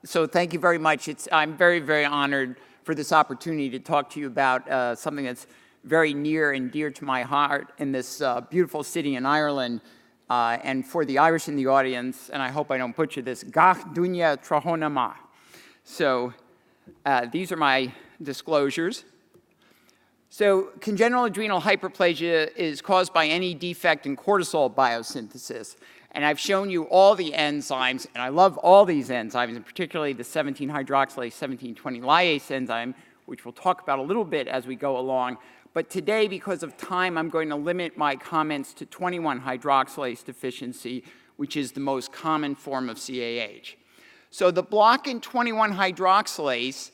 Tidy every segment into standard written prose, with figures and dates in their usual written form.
So thank you very much. I'm very, very honored for this opportunity to talk to you about something that's very near and dear to my heart in this beautiful city in Ireland. And for the Irish in the audience, and I hope I don't butcher this, Gach Dunya Trahonama. So these are my disclosures. So congenital adrenal hyperplasia is caused by any defect in cortisol biosynthesis. And I've shown you all the enzymes, and I love all these enzymes, and particularly the 17-hydroxylase 1720 lyase enzyme, which we'll talk about a little bit as we go along. But today, because of time, I'm going to limit my comments to 21-hydroxylase deficiency, which is the most common form of CAH. So the block in 21-hydroxylase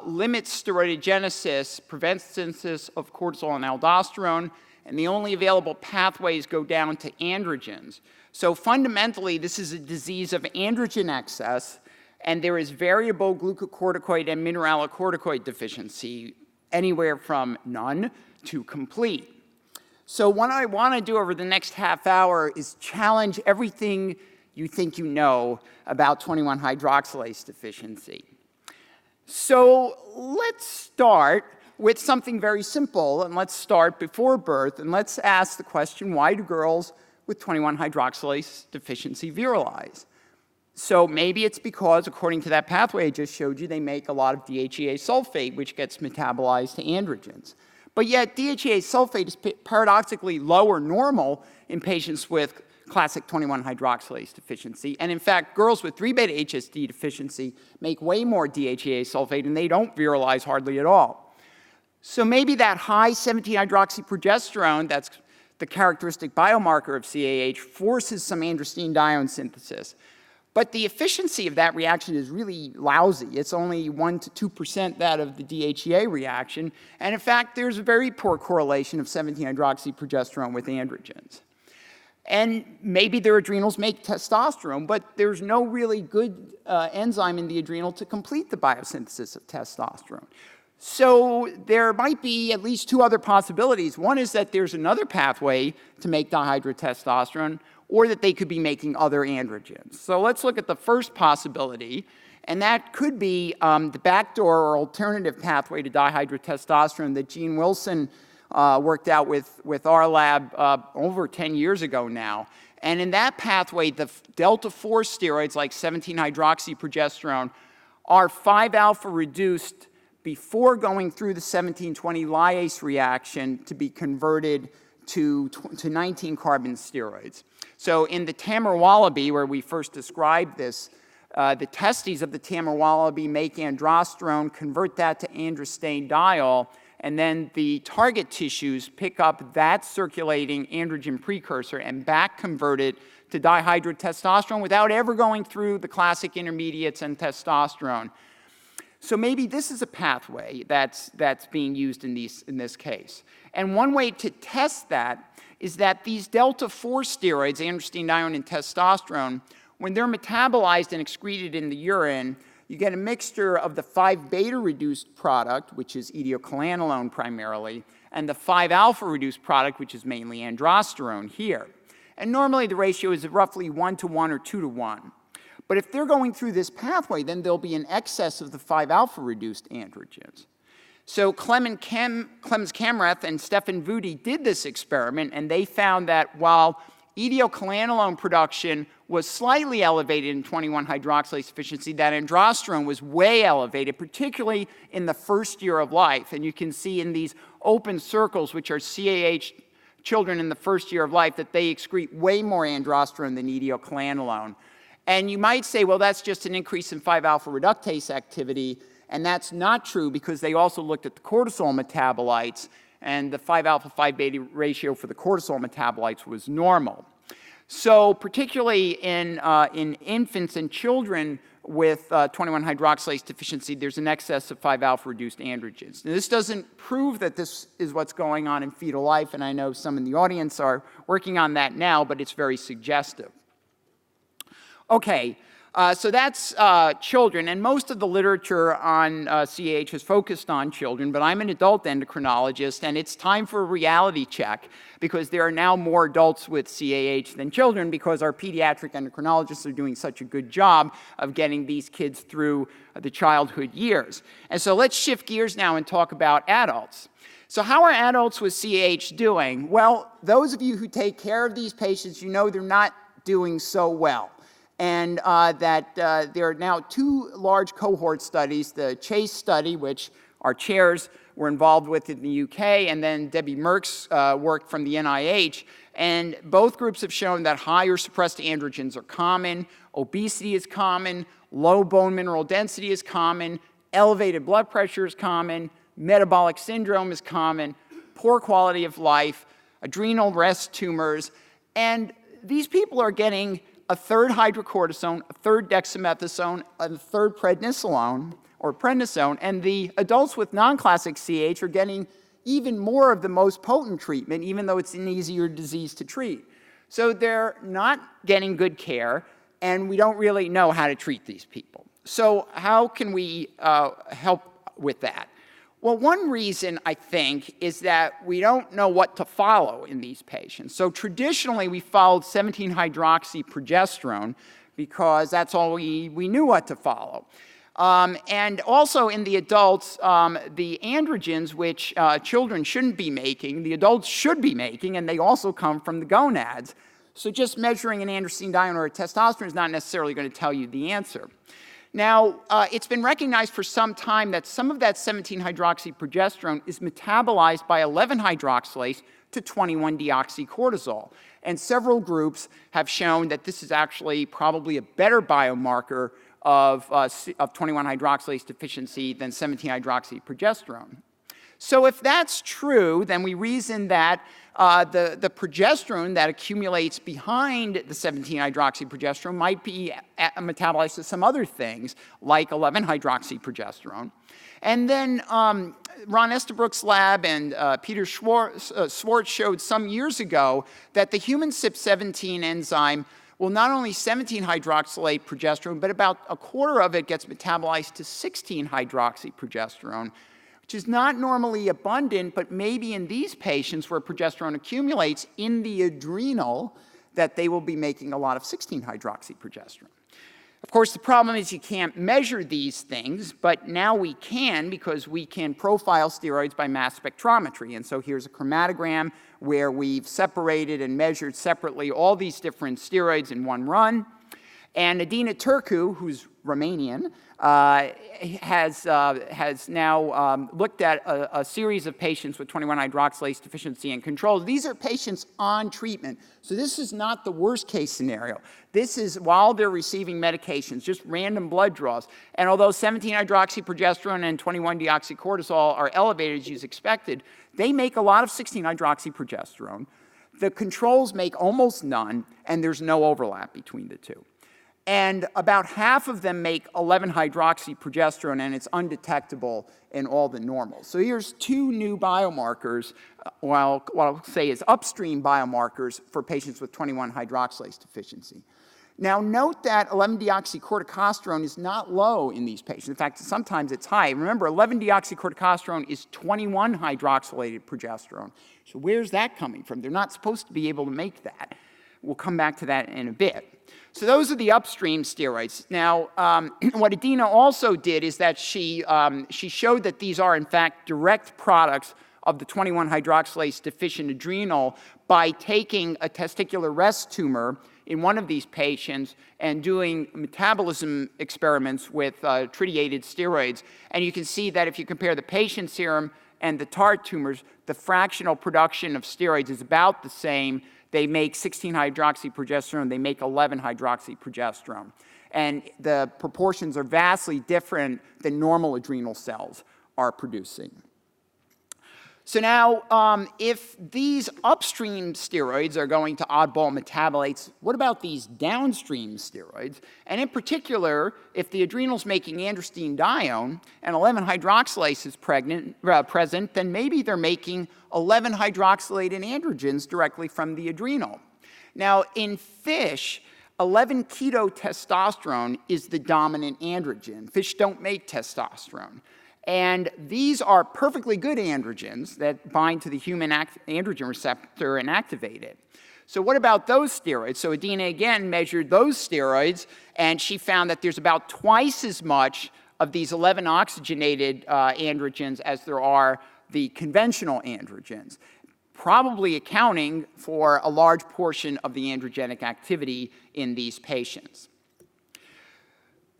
limits steroidogenesis, prevents synthesis of cortisol and aldosterone, and the only available pathways go down to androgens. So fundamentally, this is a disease of androgen excess, and there is variable glucocorticoid and mineralocorticoid deficiency, anywhere from none to complete. So what I want to do over the next half hour is challenge everything you think you know about 21-hydroxylase deficiency. So let's start with something very simple, and let's start before birth, and let's ask the question, why do girls with 21-hydroxylase deficiency virilize? So maybe it's because, according to that pathway I just showed you, they make a lot of DHEA sulfate, which gets metabolized to androgens. But yet DHEA sulfate is paradoxically low or normal in patients with classic 21-hydroxylase deficiency. And in fact, girls with 3-beta-HSD deficiency make way more DHEA sulfate, and they don't virilize hardly at all. So maybe that high 17-hydroxyprogesterone, that's the characteristic biomarker of CAH, forces some androstenedione synthesis. But the efficiency of that reaction is really lousy. It's only 1 to 2% that of the DHEA reaction. And in fact, there's a very poor correlation of 17-hydroxyprogesterone with androgens. And maybe their adrenals make testosterone, but there's no really good enzyme in the adrenal to complete the biosynthesis of testosterone. So there might be at least two other possibilities. One is that there's another pathway to make dihydrotestosterone, or that they could be making other androgens. So let's look at the first possibility, and that could be the backdoor or alternative pathway to dihydrotestosterone that Gene Wilson worked out with our lab over 10 years ago now. And in that pathway, the delta-4 steroids like 17-hydroxyprogesterone are 5-alpha reduced before going through the 1720 lyase reaction to be converted to 19-carbon steroids. So in the Tamer wallaby, where we first described this, the testes of the Tamer wallaby make androsterone, convert that to androstenediol, and then the target tissues pick up that circulating androgen precursor and back convert it to dihydrotestosterone without ever going through the classic intermediates and testosterone. So maybe this is a pathway that's being used in this case. And one way to test that is that these delta-4 steroids, androstenedione and testosterone, when they're metabolized and excreted in the urine, you get a mixture of the 5-beta reduced product, which is etiocalanolone primarily, and the 5-alpha reduced product, which is mainly androsterone here. And normally the ratio is roughly 1 to 1 or 2 to 1. But if they're going through this pathway, then there'll be an excess of the 5-alpha reduced androgens. So Clemens Kamrath and Stefan Vudi did this experiment, and they found that while etiocalanolone production was slightly elevated in 21-hydroxylase deficiency, that androsterone was way elevated, particularly in the first year of life. And you can see in these open circles, which are CAH children in the first year of life, that they excrete way more androsterone than etiocalanolone. And you might say, well, that's just an increase in 5-alpha reductase activity, and that's not true because they also looked at the cortisol metabolites, and the 5-alpha 5-beta ratio for the cortisol metabolites was normal. So particularly in infants and children with 21-hydroxylase deficiency, there's an excess of 5-alpha reduced androgens. Now, this doesn't prove that this is what's going on in fetal life, and I know some in the audience are working on that now, but it's very suggestive. Okay, So that's children, and most of the literature on CAH has focused on children, but I'm an adult endocrinologist, and it's time for a reality check because there are now more adults with CAH than children because our pediatric endocrinologists are doing such a good job of getting these kids through the childhood years. And so let's shift gears now and talk about adults. So how are adults with CAH doing? Well, those of you who take care of these patients, you know they're not doing so well. And that there are now 2 large cohort studies, the CHASE study, which our chairs were involved with in the UK, and then Debbie Merck's work from the NIH. And both groups have shown that higher suppressed androgens are common, obesity is common, low bone mineral density is common, elevated blood pressure is common, metabolic syndrome is common, poor quality of life, adrenal rest tumors, and these people are getting a third hydrocortisone, a third dexamethasone, a third prednisolone, and the adults with non-classic CAH are getting even more of the most potent treatment, even though it's an easier disease to treat. So they're not getting good care, and we don't really know how to treat these people. So how can we help with that? Well, one reason, I think, is that we don't know what to follow in these patients. So traditionally, we followed 17-hydroxyprogesterone because that's all we knew what to follow. And also in the adults, the androgens, which children shouldn't be making, the adults should be making, and they also come from the gonads. So just measuring an androstenedione or a testosterone is not necessarily going to tell you the answer. Now, it's been recognized for some time that some of that 17-hydroxyprogesterone is metabolized by 11-hydroxylase to 21-deoxycortisol. And several groups have shown that this is actually probably a better biomarker of 21-hydroxylase deficiency than 17-hydroxyprogesterone. So if that's true, then we reason that the progesterone that accumulates behind the 17-hydroxyprogesterone might be metabolized to some other things, like 11-hydroxyprogesterone. And then Ron Estabrook's lab and Peter Schwartz showed some years ago that the human CYP17 enzyme will not only 17-hydroxylate progesterone, but about a quarter of it gets metabolized to 16-hydroxyprogesterone, which is not normally abundant, but maybe in these patients where progesterone accumulates in the adrenal, that they will be making a lot of 16-hydroxyprogesterone. Of course, the problem is you can't measure these things, but now we can because we can profile steroids by mass spectrometry. And so here's a chromatogram where we've separated and measured separately all these different steroids in one run. And Adina Turku, who's Romanian, has now looked at a series of patients with 21-hydroxylase deficiency and control. These are patients on treatment. So this is not the worst case scenario. This is while they're receiving medications, just random blood draws. And although 17-hydroxyprogesterone and 21-deoxycortisol are elevated as you'd expected, they make a lot of 16-hydroxyprogesterone. The controls make almost none, and there's no overlap between the two. And about half of them make 11-hydroxyprogesterone, and it's undetectable in all the normals. So here's 2 new biomarkers, what I'll say is upstream biomarkers for patients with 21-hydroxylase deficiency. Now note that 11-deoxycorticosterone is not low in these patients. In fact, sometimes it's high. Remember, 11-deoxycorticosterone is 21-hydroxylated progesterone. So where's that coming from? They're not supposed to be able to make that. We'll come back to that in a bit. So those are the upstream steroids. Now, what Adina also did is that she showed that these are, in fact, direct products of the 21-hydroxylase deficient adrenal by taking a testicular rest tumor in one of these patients and doing metabolism experiments with tritiated steroids. And you can see that if you compare the patient serum and the TART tumors, the fractional production of steroids is about the same. They make 16-hydroxyprogesterone, they make 11-hydroxyprogesterone. And the proportions are vastly different than normal adrenal cells are producing. So now, if these upstream steroids are going to oddball metabolites, what about these downstream steroids? And in particular, if the adrenal's making androstenedione and 11-hydroxylase is present, then maybe they're making 11-hydroxylated androgens directly from the adrenal. Now, in fish, 11-keto-testosterone is the dominant androgen. Fish don't make testosterone. And these are perfectly good androgens that bind to the human androgen receptor and activate it. So what about those steroids? So Adina again measured those steroids, and she found that there's about twice as much of these 11 oxygenated androgens as there are the conventional androgens, probably accounting for a large portion of the androgenic activity in these patients.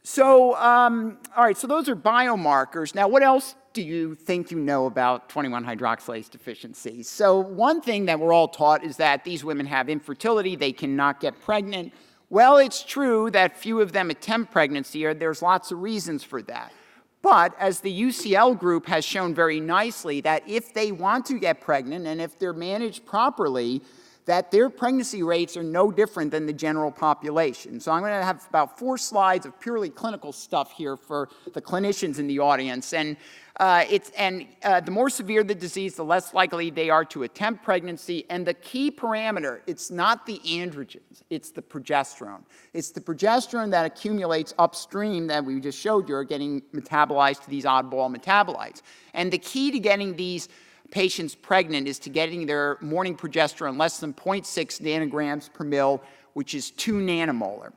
So, all right, so those are biomarkers. Now, what else do you think you know about 21-hydroxylase deficiency? So one thing that we're all taught is that these women have infertility, they cannot get pregnant. Well, it's true that few of them attempt pregnancy, or there's lots of reasons for that. But as the UCL group has shown very nicely, that if they want to get pregnant and if they're managed properly, that their pregnancy rates are no different than the general population. So I'm going to have about 4 slides of purely clinical stuff here for the clinicians in the audience. And the more severe the disease, the less likely they are to attempt pregnancy. And the key parameter, it's not the androgens, it's the progesterone. It's the progesterone that accumulates upstream that we just showed you are getting metabolized to these oddball metabolites. And the key to getting these patients pregnant is to getting their morning progesterone less than 0.6 nanograms per mil, which is 2 nanomolar.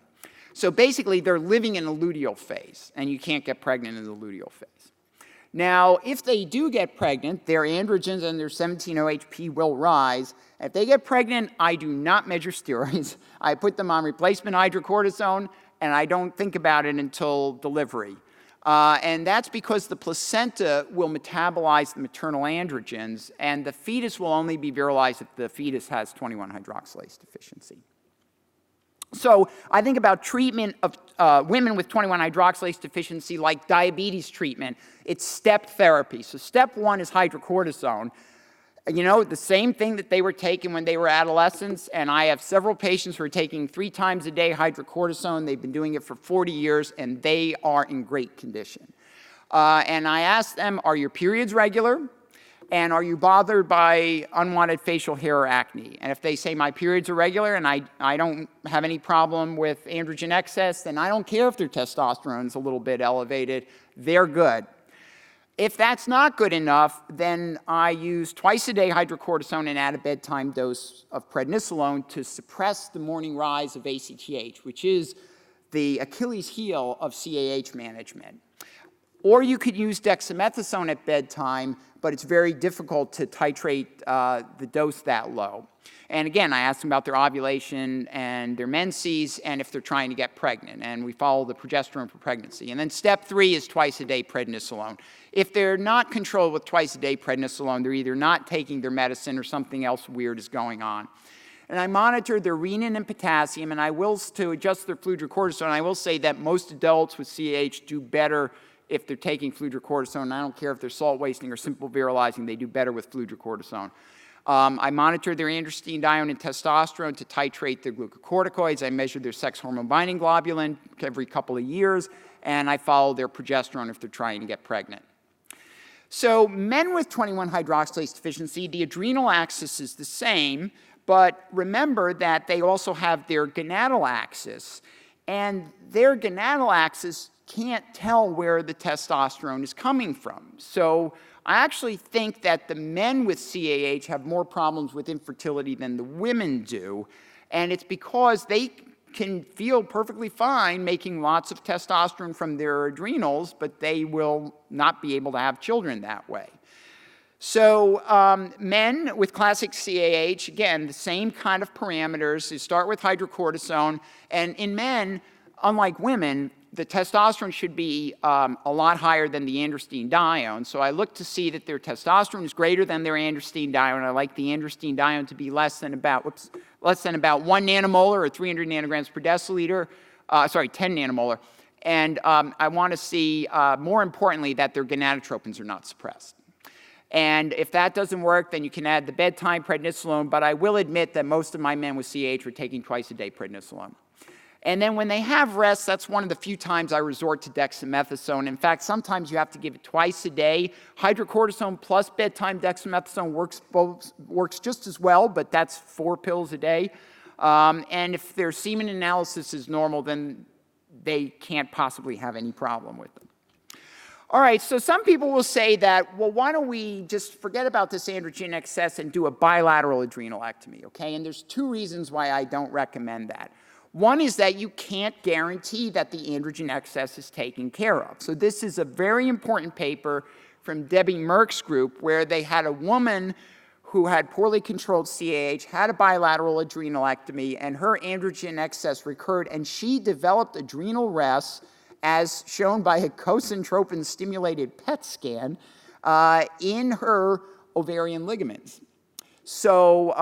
So basically, they're living in a luteal phase, and you can't get pregnant in the luteal phase. Now, if they do get pregnant, their androgens and their 17-OHP will rise. If they get pregnant, I do not measure steroids. I put them on replacement hydrocortisone, and I don't think about it until delivery. And that's because the placenta will metabolize the maternal androgens, and the fetus will only be virilized if the fetus has 21-hydroxylase deficiency. So I think about treatment of women with 21-hydroxylase deficiency like diabetes treatment. It's step therapy. So step 1 is hydrocortisone. You know, the same thing that they were taking when they were adolescents, and I have several patients who are taking 3 times a day hydrocortisone. They've been doing it for 40 years, and they are in great condition. And I ask them, are your periods regular? And are you bothered by unwanted facial hair or acne? And if they say my periods are regular and I don't have any problem with androgen excess, then I don't care if their testosterone is a little bit elevated. They're good. If that's not good enough, then I use twice-a-day hydrocortisone and add a bedtime dose of prednisolone to suppress the morning rise of ACTH, which is the Achilles heel of CAH management. Or you could use dexamethasone at bedtime, but it's very difficult to titrate the dose that low. And again, I ask them about their ovulation and their menses and if they're trying to get pregnant. And we follow the progesterone for pregnancy. And then step 3 is twice-a-day prednisolone. If they're not controlled with twice-a-day prednisolone, they're either not taking their medicine or something else weird is going on. And I monitor their renin and potassium, and I will, to adjust their fludrocortisone, I will say that most adults with CAH do better if they're taking fludrocortisone. I don't care if they're salt wasting or simple virilizing, they do better with fludrocortisone. I monitor their androstenedione and testosterone to titrate their glucocorticoids. I measure their sex hormone binding globulin every couple of years, and I follow their progesterone if they're trying to get pregnant. So men with 21-hydroxylase deficiency, the adrenal axis is the same, but remember that they also have their gonadal axis, and their gonadal axis can't tell where the testosterone is coming from. So I actually think that the men with CAH have more problems with infertility than the women do, and it's because they can feel perfectly fine making lots of testosterone from their adrenals, but they will not be able to have children that way. So men with classic CAH, again, the same kind of parameters. You start with hydrocortisone, and in men, unlike women, the testosterone should be a lot higher than the androstenedione. So I look to see that their testosterone is greater than their androstenedione. I like the androstenedione to be less than about 1 nanomolar or 300 nanograms per deciliter. 10 nanomolar. And I want to see, more importantly, that their gonadotropins are not suppressed. And if that doesn't work, then you can add the bedtime prednisolone. But I will admit that most of my men with CAH are taking twice-a-day prednisolone. And then when they have rest, that's one of the few times I resort to dexamethasone. In fact, sometimes you have to give it twice a day. Hydrocortisone plus bedtime dexamethasone works just as well, but that's 4 pills a day. And if their semen analysis is normal, then they can't possibly have any problem with them. All right, so some people will say that, well, why don't we just forget about this androgen excess and do a bilateral adrenalectomy, okay? And there's two reasons why I don't recommend that. One is that you can't guarantee that the androgen excess is taken care of. So this is a very important paper from Debbie Merck's group where they had a woman who had poorly controlled CAH, had a bilateral adrenalectomy, and her androgen excess recurred, and she developed adrenal rest as shown by a cosentropin-stimulated PET scan in her ovarian ligaments. So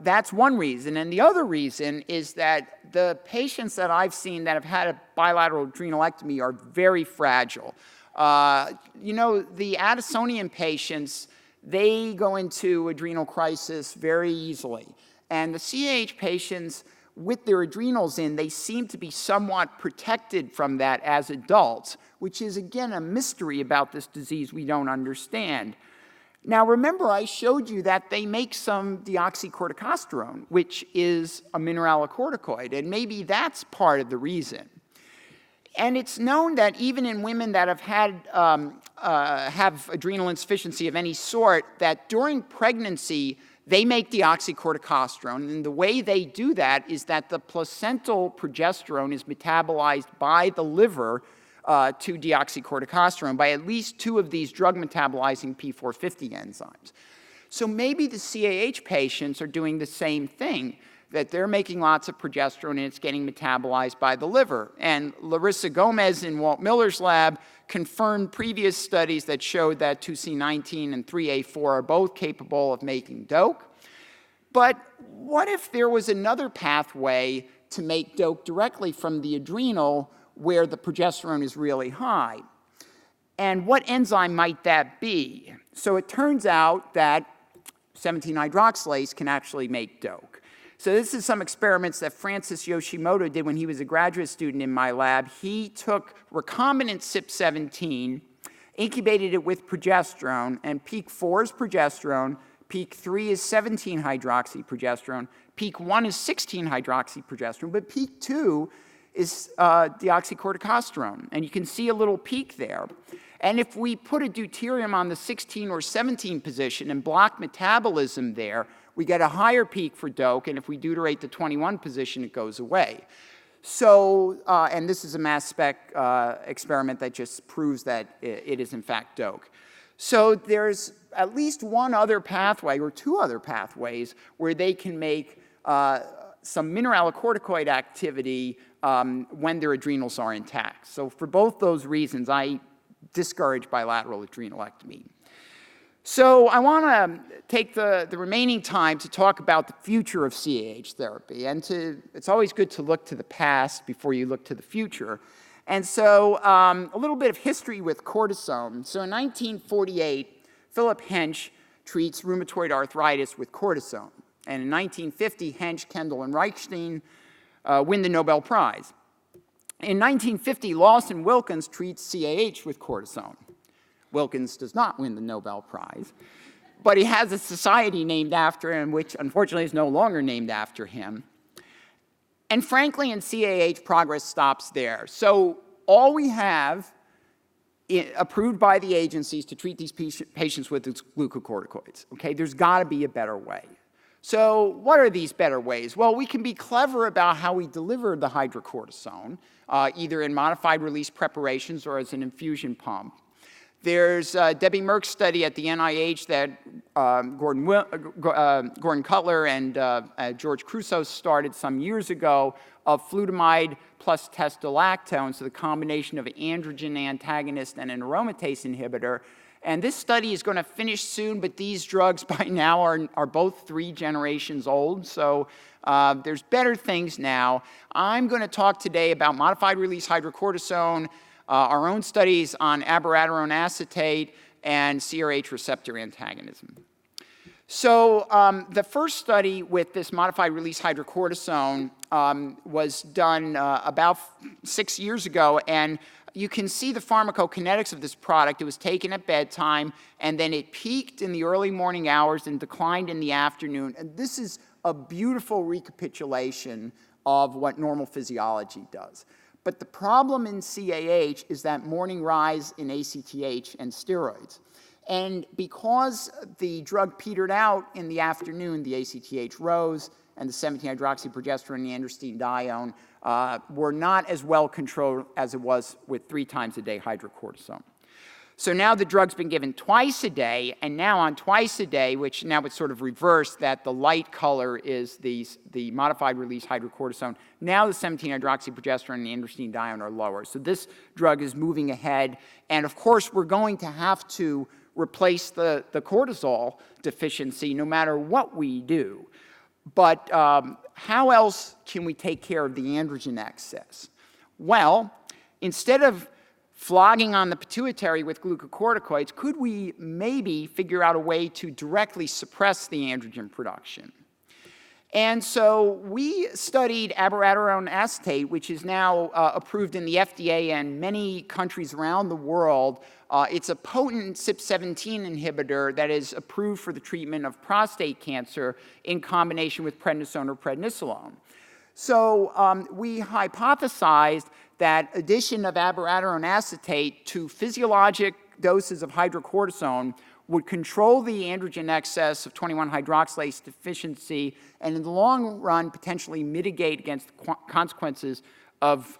that's one reason. And the other reason is that the patients that I've seen that have had a bilateral adrenalectomy are very fragile. You know, the Addisonian patients, they go into adrenal crisis very easily. And the CAH patients, with their adrenals in, they seem to be somewhat protected from that as adults, which is, again, a mystery about this disease we don't understand. Now, remember, I showed you that they make some deoxycorticosterone, which is a mineralocorticoid, and maybe that's part of the reason. And it's known that even in women that have had have adrenal insufficiency of any sort, that during pregnancy, they make deoxycorticosterone, and the way they do that is that the placental progesterone is metabolized by the liver to deoxycorticosterone by at least two of these drug-metabolizing P450 enzymes. So maybe the CAH patients are doing the same thing, that they're making lots of progesterone and it's getting metabolized by the liver. And Larissa Gomez in Walt Miller's lab confirmed previous studies that showed that 2C19 and 3A4 are both capable of making DOAC. But what if there was another pathway to make DOAC directly from the adrenal where the progesterone is really high? And what enzyme might that be? So it turns out that 17-hydroxylase can actually make DOAC. So this is some experiments that Francis Yoshimoto did when he was a graduate student in my lab. He took recombinant CYP17, incubated it with progesterone, and peak 4 is progesterone, peak 3 is 17-hydroxyprogesterone, peak 1 is 16-hydroxyprogesterone, but peak 2 is deoxycorticosterone. And you can see a little peak there. And if we put a deuterium on the 16 or 17 position and block metabolism there, we get a higher peak for DOAC, and if we deuterate the 21 position, it goes away. So, and this is a mass spec experiment that just proves that it is in fact DOAC. So there's at least one other pathway, or two other pathways, where they can make some mineralocorticoid activity when their adrenals are intact. So for both those reasons, I discourage bilateral adrenalectomy. So I want to take the remaining time to talk about the future of CAH therapy. And it's always good to look to the past before you look to the future. And so a little bit of history with cortisone. So in 1948, Philip Hench treats rheumatoid arthritis with cortisone. And in 1950, Hench, Kendall, and Reichstein win the Nobel Prize. In 1950, Lawson Wilkins treats CAH with cortisone. Wilkins does not win the Nobel Prize, but he has a society named after him, which unfortunately is no longer named after him. And frankly, in CAH, progress stops there. So all we have approved by the agencies to treat these patients with glucocorticoids. Okay, there's got to be a better way. So what are these better ways? Well, we can be clever about how we deliver the hydrocortisone, either in modified release preparations or as an infusion pump. There's Debbie Merck's study at the NIH that Gordon Cutler and George Crusoe started some years ago of flutamide plus testolactone, so the combination of an androgen antagonist and an aromatase inhibitor. And this study is going to finish soon, but these drugs by now are both 3 generations old, so there's better things now. I'm going to talk today about modified release hydrocortisone, our own studies on abiraterone acetate, and CRH receptor antagonism. So the first study with this modified release hydrocortisone was done about 6 years ago, and you can see the pharmacokinetics of this product. It was taken at bedtime, and then it peaked in the early morning hours and declined in the afternoon. And this is a beautiful recapitulation of what normal physiology does. But the problem in CAH is that morning rise in ACTH and steroids. And because the drug petered out in the afternoon, the ACTH rose, and the 17-hydroxyprogesterone and the androstenedione were not as well controlled as it was with 3 times a day hydrocortisone. So now the drug's been given twice a day, and now on twice a day, which now it's sort of reversed, that the light color is the modified release hydrocortisone. Now the 17-hydroxyprogesterone and the androstenedione are lower. So this drug is moving ahead, and of course we're going to have to replace the cortisol deficiency no matter what we do. But how else can we take care of the androgen excess? Well, instead of flogging on the pituitary with glucocorticoids, could we maybe figure out a way to directly suppress the androgen production? And so we studied Abiraterone acetate, which is now approved in the FDA and many countries around the world. It's a potent CYP17 inhibitor that is approved for the treatment of prostate cancer in combination with prednisone or prednisolone. So we hypothesized that addition of Abiraterone acetate to physiologic doses of hydrocortisone would control the androgen excess of 21-hydroxylase deficiency and in the long run potentially mitigate against consequences of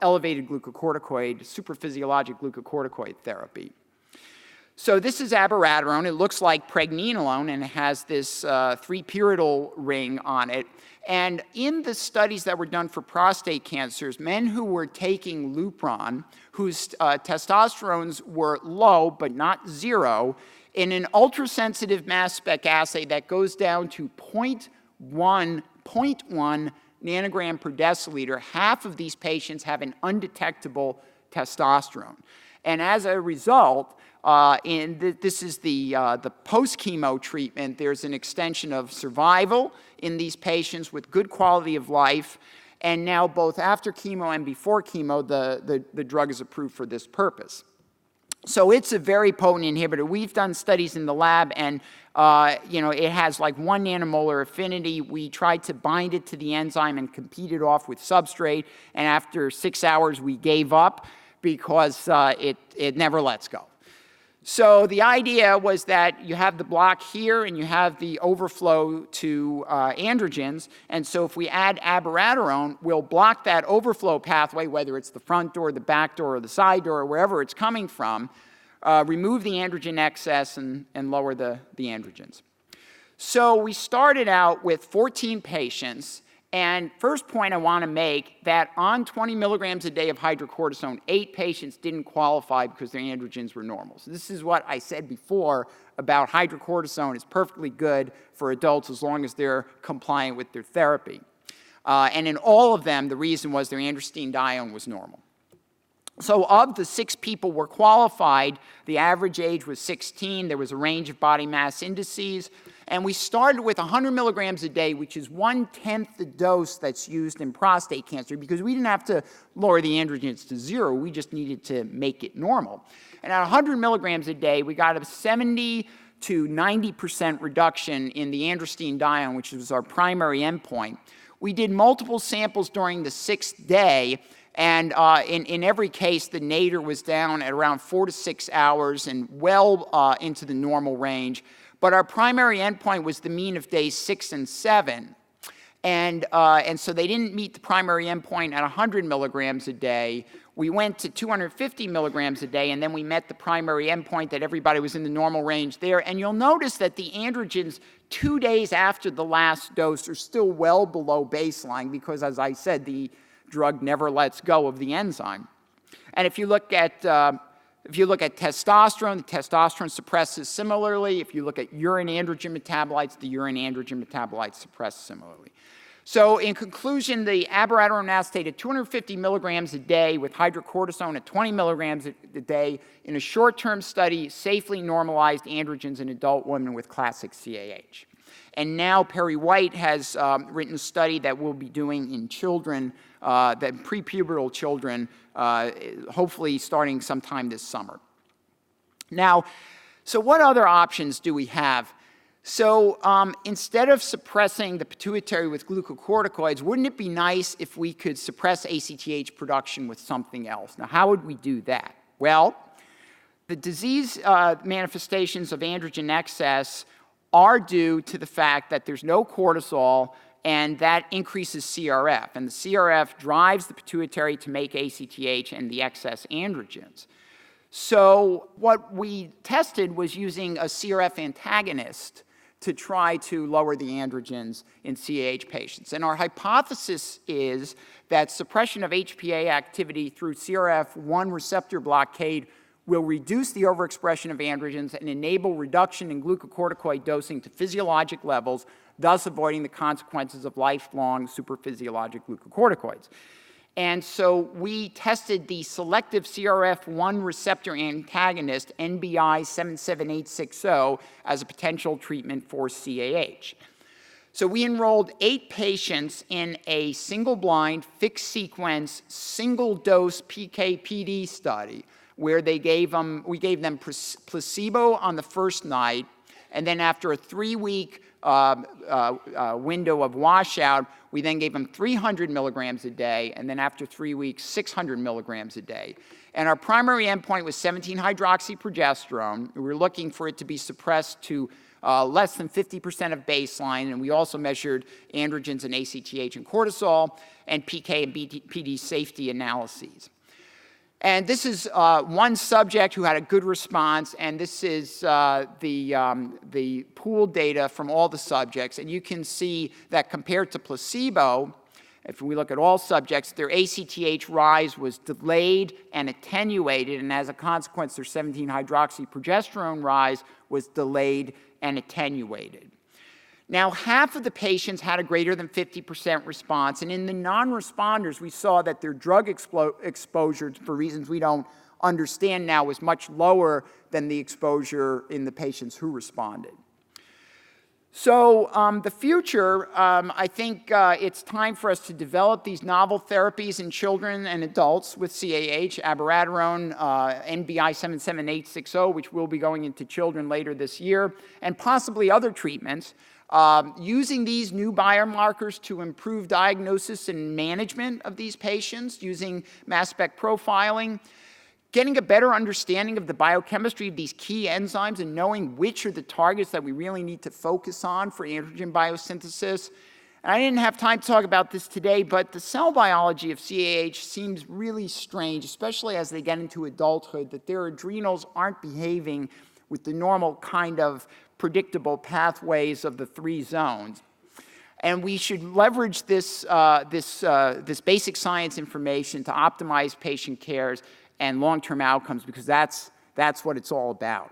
elevated glucocorticoid, supraphysiologic glucocorticoid therapy. So this is Abiraterone. It looks like pregnenolone, and it has this 3-pyridyl ring on it. And in the studies that were done for prostate cancers, men who were taking Lupron, whose testosterones were low but not 0, in an ultrasensitive mass spec assay that goes down to 0.1 nanogram per deciliter, half of these patients have an undetectable testosterone. And as a result, this is the post-chemo treatment. There's an extension of survival in these patients with good quality of life. And now both after chemo and before chemo, the drug is approved for this purpose. So it's a very potent inhibitor. We've done studies in the lab, and it has like 1 nanomolar affinity. We tried to bind it to the enzyme and compete it off with substrate. And after 6 hours, we gave up because it never lets go. So the idea was that you have the block here and you have the overflow to androgens. And so if we add Abiraterone, we'll block that overflow pathway, whether it's the front door, the back door, or the side door, or wherever it's coming from, remove the androgen excess and lower the androgens. So we started out with 14 patients. And first point I want to make, that on 20 milligrams a day of hydrocortisone, 8 patients didn't qualify because their androgens were normal. So this is what I said before about hydrocortisone. It's perfectly good for adults as long as they're compliant with their therapy. And in all of them, the reason was their androstenedione was normal. So of the 6 people were qualified, the average age was 16. There was a range of body mass indices. And we started with 100 milligrams a day, which is 1/10 the dose that's used in prostate cancer, because we didn't have to lower the androgens to 0. We just needed to make it normal. And at 100 milligrams a day, we got a 70 to 90% reduction in the androstenedione, which was our primary endpoint. We did multiple samples during the 6th day. And in every case, the nadir was down at around 4 to 6 hours and well into the normal range. But our primary endpoint was the mean of days 6 and 7. And so they didn't meet the primary endpoint at 100 milligrams a day. We went to 250 milligrams a day, and then we met the primary endpoint that everybody was in the normal range there. And you'll notice that the androgens 2 days after the last dose are still well below baseline because, as I said, the drug never lets go of the enzyme. And if you look at testosterone, the testosterone suppresses similarly. If you look at urine androgen metabolites, the urine androgen metabolites suppress similarly. So in conclusion, the Abiraterone acetate at 250 milligrams a day with hydrocortisone at 20 milligrams a day in a short-term study safely normalized androgens in adult women with classic CAH. And now Perry White has written a study that we'll be doing in children, that prepubertal children, hopefully starting sometime this summer. Now, so what other options do we have? So instead of suppressing the pituitary with glucocorticoids, wouldn't it be nice if we could suppress ACTH production with something else? Now, how would we do that? Well, the disease manifestations of androgen excess are due to the fact that there's no cortisol, and that increases CRF. And the CRF drives the pituitary to make ACTH and the excess androgens. So what we tested was using a CRF antagonist to try to lower the androgens in CAH patients. And our hypothesis is that suppression of HPA activity through CRF1 receptor blockade will reduce the overexpression of androgens and enable reduction in glucocorticoid dosing to physiologic levels, thus avoiding the consequences of lifelong superphysiologic glucocorticoids. And so we tested the selective CRF1 receptor antagonist, NBI 77860, as a potential treatment for CAH. So we enrolled 8 patients in a single-blind, fixed-sequence, single-dose PK/PD study where we gave them placebo on the first night, and then after a 3-week window of washout, we then gave them 300 milligrams a day, and then after 3 weeks, 600 milligrams a day. And our primary endpoint was 17-hydroxyprogesterone. We were looking for it to be suppressed to less than 50% of baseline, and we also measured androgens and ACTH and cortisol, and PK and PD safety analyses. And this is one subject who had a good response, and this is the pooled data from all the subjects. And you can see that compared to placebo, if we look at all subjects, their ACTH rise was delayed and attenuated, and as a consequence, their 17-hydroxyprogesterone rise was delayed and attenuated. Now, half of the patients had a greater than 50% response, and in the non-responders, we saw that their drug exposure, for reasons we don't understand now, was much lower than the exposure in the patients who responded. So the future, I think it's time for us to develop these novel therapies in children and adults with CAH, Abiraterone, NBI 77860, which will be going into children later this year, and possibly other treatments. Using these new biomarkers to improve diagnosis and management of these patients, using mass spec profiling, getting a better understanding of the biochemistry of these key enzymes and knowing which are the targets that we really need to focus on for androgen biosynthesis. And I didn't have time to talk about this today, but the cell biology of CAH seems really strange, especially as they get into adulthood, that their adrenals aren't behaving with the normal kind of predictable pathways of the 3 zones. And we should leverage this basic science information to optimize patient cares and long-term outcomes, because that's what it's all about.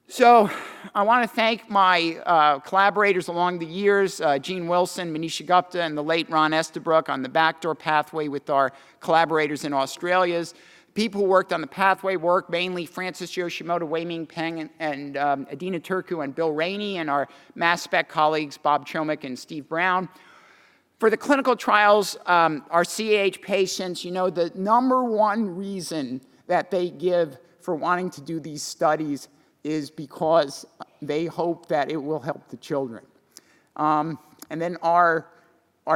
So I want to thank my collaborators along the years, Gene Wilson, Manisha Gupta, and the late Ron Estabrook on the backdoor pathway with our collaborators in Australia. People who worked on the pathway work, mainly Francis Yoshimoto, Wei Ming Peng, and Adina Turku and Bill Rainey, and our mass spec colleagues, Bob Chomick and Steve Brown. For the clinical trials, our CAH patients, you know, the #1 reason that they give for wanting to do these studies is because they hope that it will help the children. And then our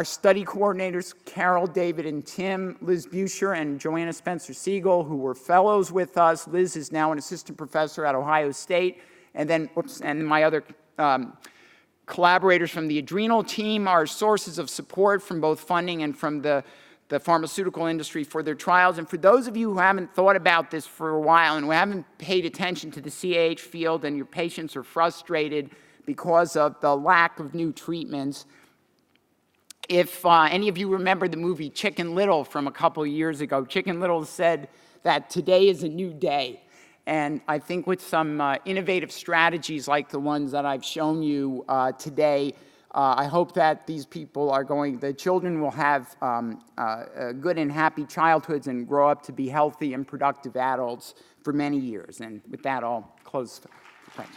study coordinators, Carol, David, and Tim, Liz Buscher, and Joanna Spencer-Siegel, who were fellows with us. Liz is now an assistant professor at Ohio State. And then, and my other collaborators from the Adrenal team are sources of support from both funding and from the pharmaceutical industry for their trials. And for those of you who haven't thought about this for a while and who haven't paid attention to the CAH field and your patients are frustrated because of the lack of new treatments, if any of you remember the movie Chicken Little from a couple years ago, Chicken Little said that today is a new day. And I think with some innovative strategies like the ones that I've shown you today, I hope that these people are the children will have good and happy childhoods and grow up to be healthy and productive adults for many years. And with that, I'll close. Thanks.